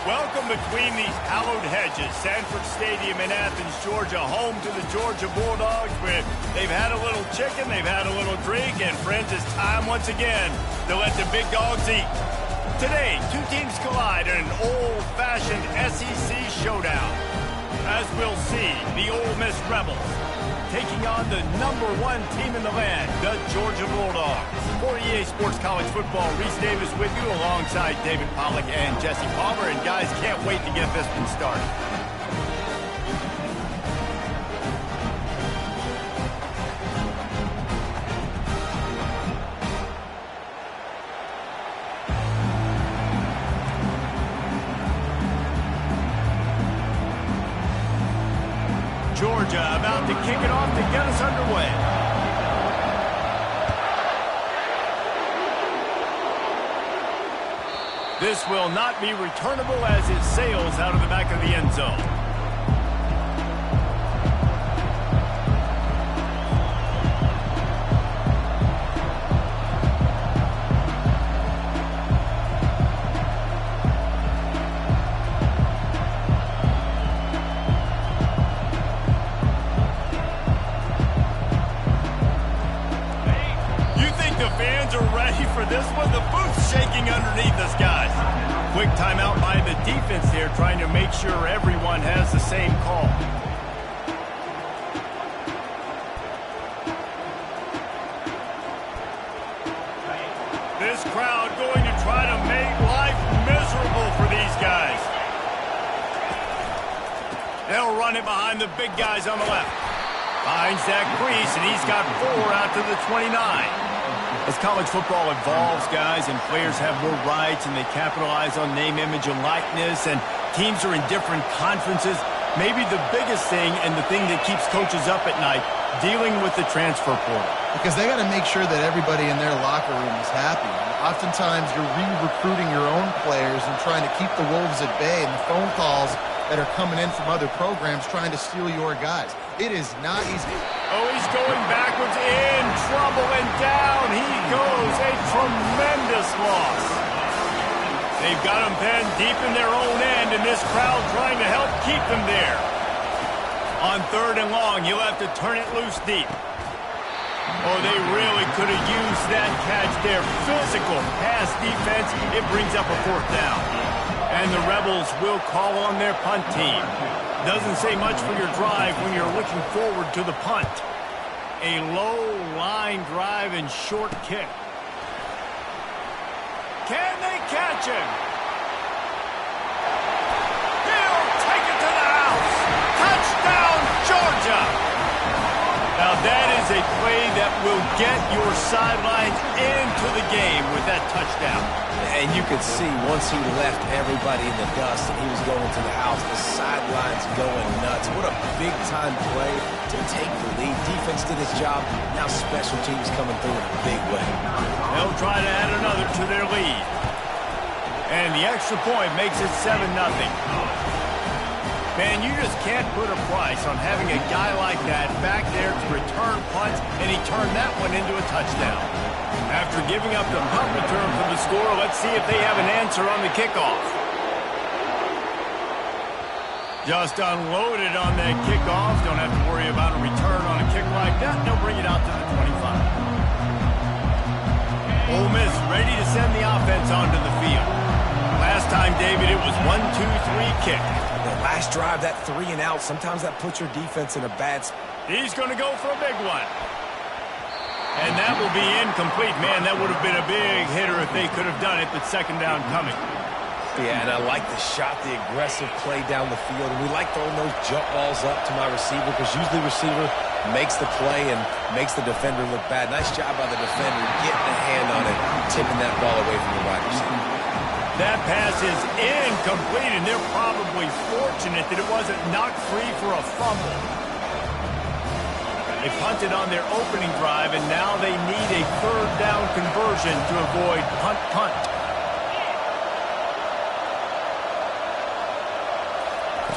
Welcome between these hallowed hedges. Sanford Stadium in Athens, Georgia, home to the Georgia Bulldogs, where they've had a little chicken, they've had a little drink, and friends, it's time once again to let the big dogs eat. Today, two teams collide in an old-fashioned SEC showdown. As we'll see, the Ole Miss Rebels taking on the #1 team in the land, the Georgia Bulldogs. For EA Sports College Football, Reese Davis with you alongside David Pollack and Jesse Palmer. And guys, can't wait to get this one started. Georgia about to kick it off to get us underway. This will not be returnable as it sails out of the back of the end zone. For this one, the booth's shaking underneath us, guys. Quick timeout by the defense here, trying to make sure everyone has the same call. This crowd going to try to make life miserable for these guys. They'll run it behind the big guys on the left. Finds that crease, and he's got 4 out to the 29. As college football evolves, guys, and players have more rights and they capitalize on name, image, and likeness, and teams are in different conferences, maybe the biggest thing and the thing that keeps coaches up at night, dealing with the transfer portal. Because they got to make sure that everybody in their locker room is happy. Oftentimes, you're re-recruiting your own players and trying to keep the Wolves at bay, and the phone calls that are coming in from other programs trying to steal your guys. It is not easy. Oh, he's going backwards, in trouble, and down he goes. A tremendous loss. They've got him penned deep in their own end, and this crowd trying to help keep them there. On 3rd and long, he'll have to turn it loose deep. Oh, they really could have used that catch there. Physical pass defense. It brings up a 4th down. And the Rebels will call on their punt team. Doesn't say much for your drive when you're looking forward to the punt. A low line drive and short kick. Can they catch him? He'll take it to the house. Touchdown, Georgia. Now that is a play that will get your sidelines into the game with that touchdown. And you could see once he left everybody in the dust and he was going to the house, the sidelines going nuts. What a big-time play to take the lead. Defense did its job. Now special teams coming through in a big way. They'll try to add another to their lead. And the extra point makes it 7-0. Man, you just can't put a price on having a guy like that back there to return punts, and he turned that one into a touchdown. After giving up the punt return for the score, let's see if they have an answer on the kickoff. Just unloaded on that kickoff. Don't have to worry about a return on a kick like that. They'll bring it out to the 25. Ole Miss ready to send the offense onto the field. Last time, David, it was 1-2-3 kick. The last drive, that 3 and out, sometimes that puts your defense in a bad spot. He's going to go for a big one. And that will be incomplete. Man, that would have been a big hitter if they could have done it, but 2nd down coming. Yeah, and I like the shot, the aggressive play down the field. And we like throwing those jump balls up to my receiver because usually the receiver makes the play and makes the defender look bad. Nice job by the defender getting a hand on it, tipping that ball away from the wide receiver. That pass is incomplete, and they're probably fortunate that it wasn't knocked free for a fumble. They punted on their opening drive, and now they need a 3rd down conversion to avoid punt.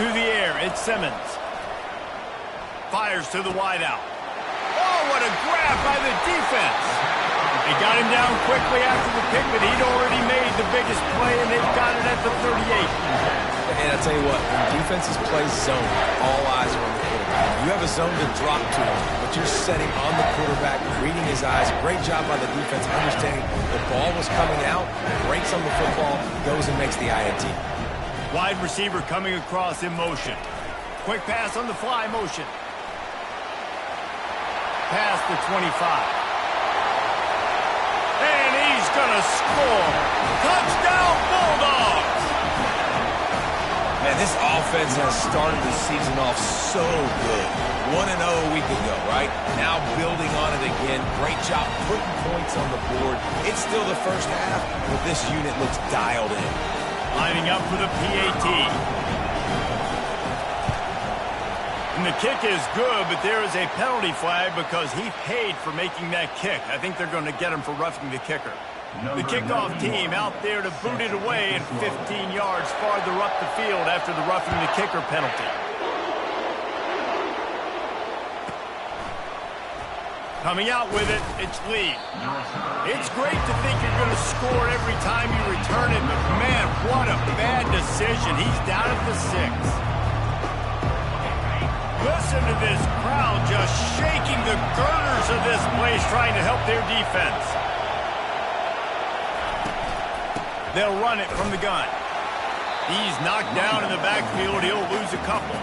To the air, it's Simmons. Fires to the wideout. Oh, what a grab by the defense. They got him down quickly after the pick, but he'd already made the biggest play, and they've got it at the 38. And I tell you what, when defenses play zone, all eyes are on the quarterback. You have a zone to drop to him, but you're setting on the quarterback, reading his eyes. Great job by the defense, understanding the ball was coming out, breaks on the football, goes and makes the INT. Wide receiver coming across in motion. Quick pass on the fly motion. Past the 25. And he's going to score. Touchdown, Bulldogs! Man, this offense has started the season off so good. 1-0 a week ago, right? Now building on it again. Great job putting points on the board. It's still the first half, but this unit looks dialed in. Lining up for the PAT. And the kick is good, but there is a penalty flag because he paid for making that kick. I think they're going to get him for roughing the kicker. The kickoff team out there to boot it away and 15 yards farther up the field after the roughing the kicker penalty. Coming out with it, it's Lee. It's great to think you're going to score every time you return it, but man, what a bad decision. He's down at the 6. Listen to this crowd just shaking the girders of this place trying to help their defense. They'll run it from the gun. He's knocked down in the backfield. He'll lose a couple.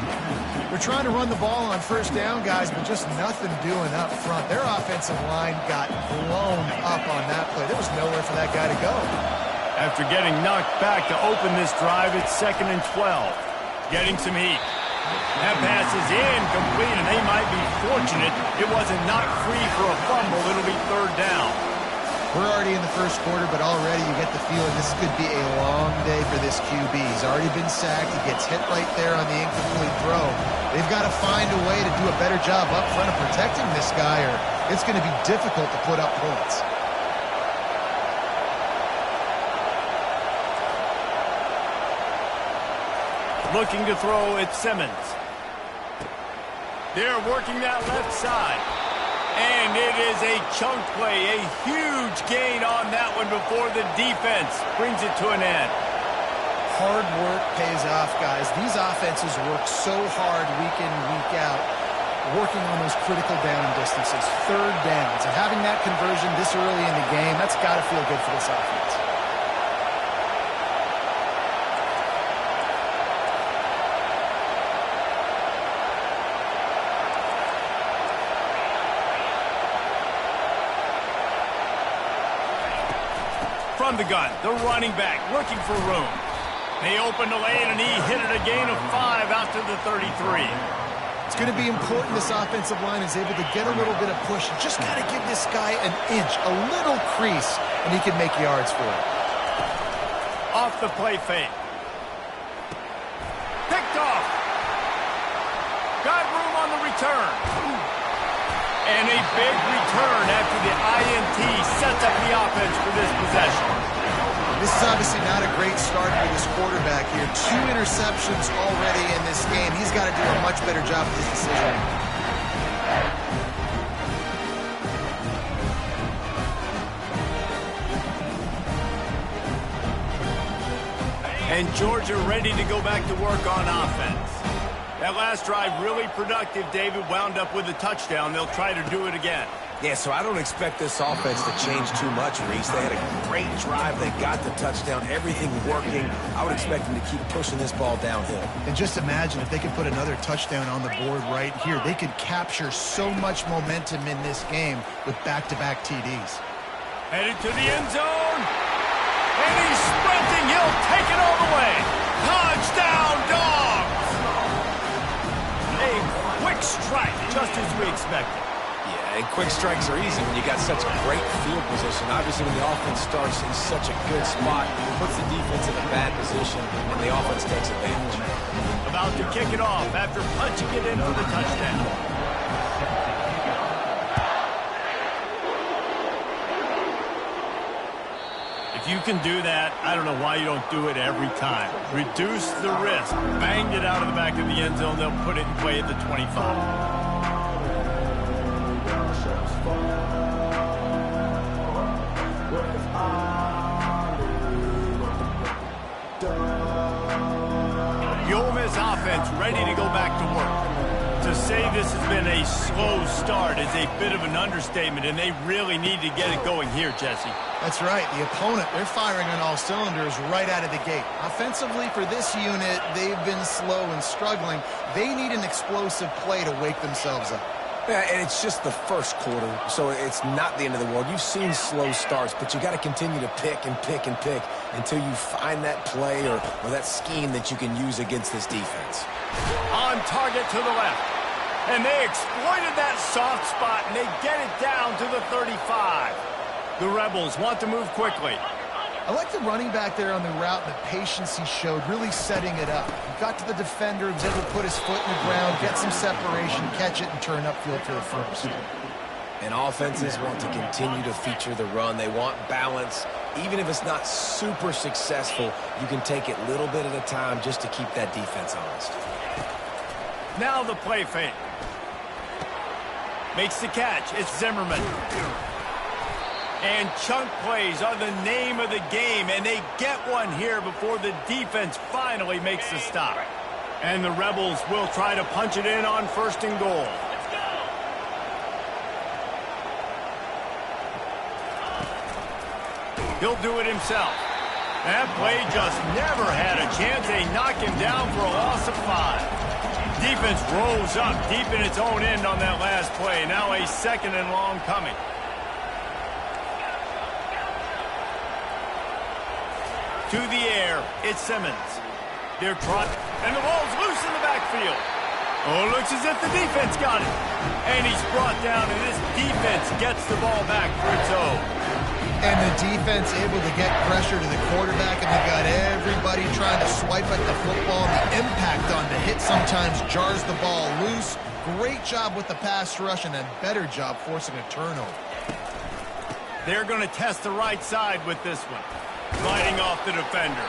We're trying to run the ball on first down, guys, but just nothing doing up front. Their offensive line got blown up on that play. There was nowhere for that guy to go. After getting knocked back to open this drive, it's 2nd and 12. Getting some heat. That pass is incomplete, and they might be fortunate it wasn't knocked free for a fumble. It'll be 3rd down. We're already in the first quarter, but already you get the feeling this could be a long day for this QB. He's already been sacked. He gets hit right there on the incomplete throw. They've got to find a way to do a better job up front of protecting this guy, or it's going to be difficult to put up points. Looking to throw at Simmons. They're working that left side. And it is a chunk play, a huge gain on that one before the defense brings it to an end. Hard work pays off, guys. These offenses work so hard week in, week out, working on those critical down distances, 3rd downs. And having that conversion this early in the game, that's got to feel good for this offense. From the gun, the running back looking for room. They opened the lane, and he hit it a gain of 5 out to the 33. It's going to be important this offensive line is able to get a little bit of push. You just got to give this guy an inch, a little crease, and he can make yards for it. Off the play fake. Picked off. Got room on the return. And a big return after the INT sets up the offense for this possession. This is obviously not a great start for this quarterback here. 2 interceptions already in this game. He's got to do a much better job with his decision. And Georgia ready to go back to work on offense. That last drive really productive, David, wound up with a touchdown. They'll try to do it again. Yeah, so I don't expect this offense to change too much, Reese. They had a great drive. They got the touchdown, everything working. I would expect them to keep pushing this ball downhill. And just imagine if they could put another touchdown on the board right here. They could capture so much momentum in this game with back-to-back TDs. Headed to the end zone. And he's sprinting. He'll take it all the way. Touchdown, Dogs! A quick strike, just as we expected. Yeah, and quick strikes are easy when you got such great field position. Obviously, when the offense starts in such a good spot, puts the defense in a bad position, and the offense takes advantage. About to kick it off after punching it in for the touchdown. If you can do that, I don't know why you don't do it every time. Reduce the risk. Banged it out of the back of the end zone. They'll put it in play at the 25. this offense ready to go back to work. To say this has been a slow start is a bit of an understatement, and they really need to get it going here, Jesse. That's right. The opponent, they're firing on all cylinders right out of the gate. Offensively, for this unit, they've been slow and struggling. They need an explosive play to wake themselves up. Yeah, and it's just the first quarter, so it's not the end of the world. You've seen slow starts, but you got to continue to pick and pick and pick until you find that play or that scheme that you can use against this defense. On target to the left. And they exploited that soft spot, and they get it down to the 35. The Rebels want to move quickly. I like the running back there on the route and the patience he showed, really setting it up. He got to the defender, was able to put his foot in the ground, get some separation, catch it, and turn upfield for the first. And offenses want to continue to feature the run. They want balance. Even if it's not super successful, you can take it little bit at a time just to keep that defense honest. Now the play fake. Makes the catch. It's Zimmerman. And chunk plays are the name of the game, and they get one here before the defense finally makes the stop. And the Rebels will try to punch it in on 1st and goal. He'll do it himself. That play just never had a chance. They knock him down for a loss of 5. Defense rolls up deep in its own end on that last play. Now a 2nd and long coming. To the air, it's Simmons. They're trotting, and the ball's loose in the backfield. Oh, looks as if the defense got it. And he's brought down, and this defense gets the ball back for its own. And the defense able to get pressure to the quarterback, and they got everybody trying to swipe at the football. The impact on the hit sometimes jars the ball loose. Great job with the pass rush, and a better job forcing a turnover. They're going to test the right side with this one. Sliding off the defender.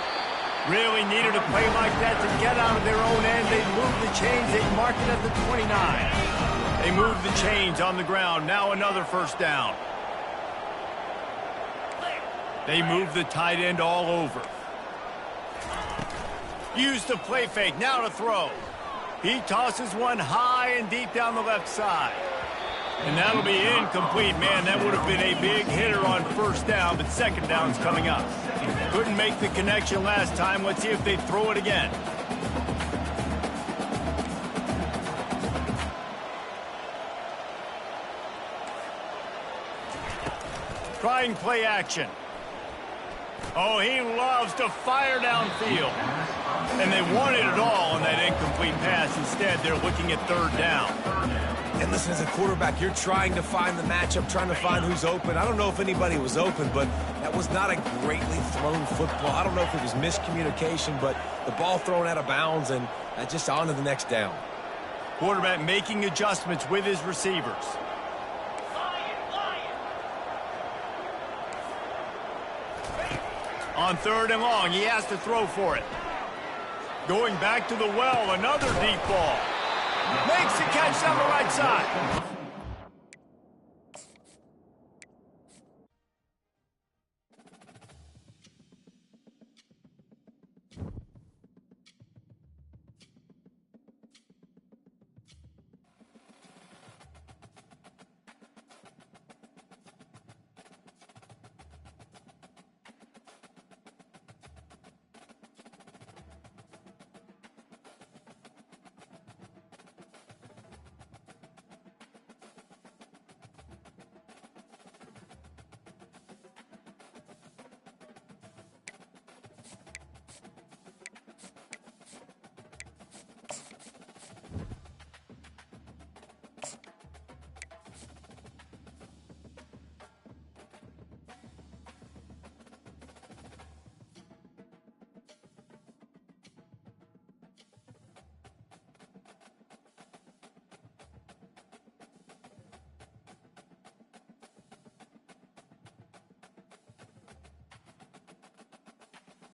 Really needed a play like that to get out of their own end. They moved the chains. They mark it at the 29. They moved the chains on the ground. Now another 1st down. They move the tight end all over. Use the play fake. Now to throw. He tosses one high and deep down the left side. And that'll be incomplete. Man, that would have been a big hitter on 1st down, but 2nd down's coming up. Couldn't make the connection last time. Let's see if they throw it again. Trying play action. Oh, he loves to fire downfield. And they wanted it all on that incomplete pass. Instead, they're looking at 3rd down. And listen, as a quarterback, you're trying to find the matchup, trying to find who's open. I don't know if anybody was open, but that was not a greatly thrown football. I don't know if it was miscommunication, but the ball thrown out of bounds and just on to the next down. Quarterback making adjustments with his receivers. On 3rd and long, he has to throw for it. Going back to the well, another deep ball. Makes the catch down the right side.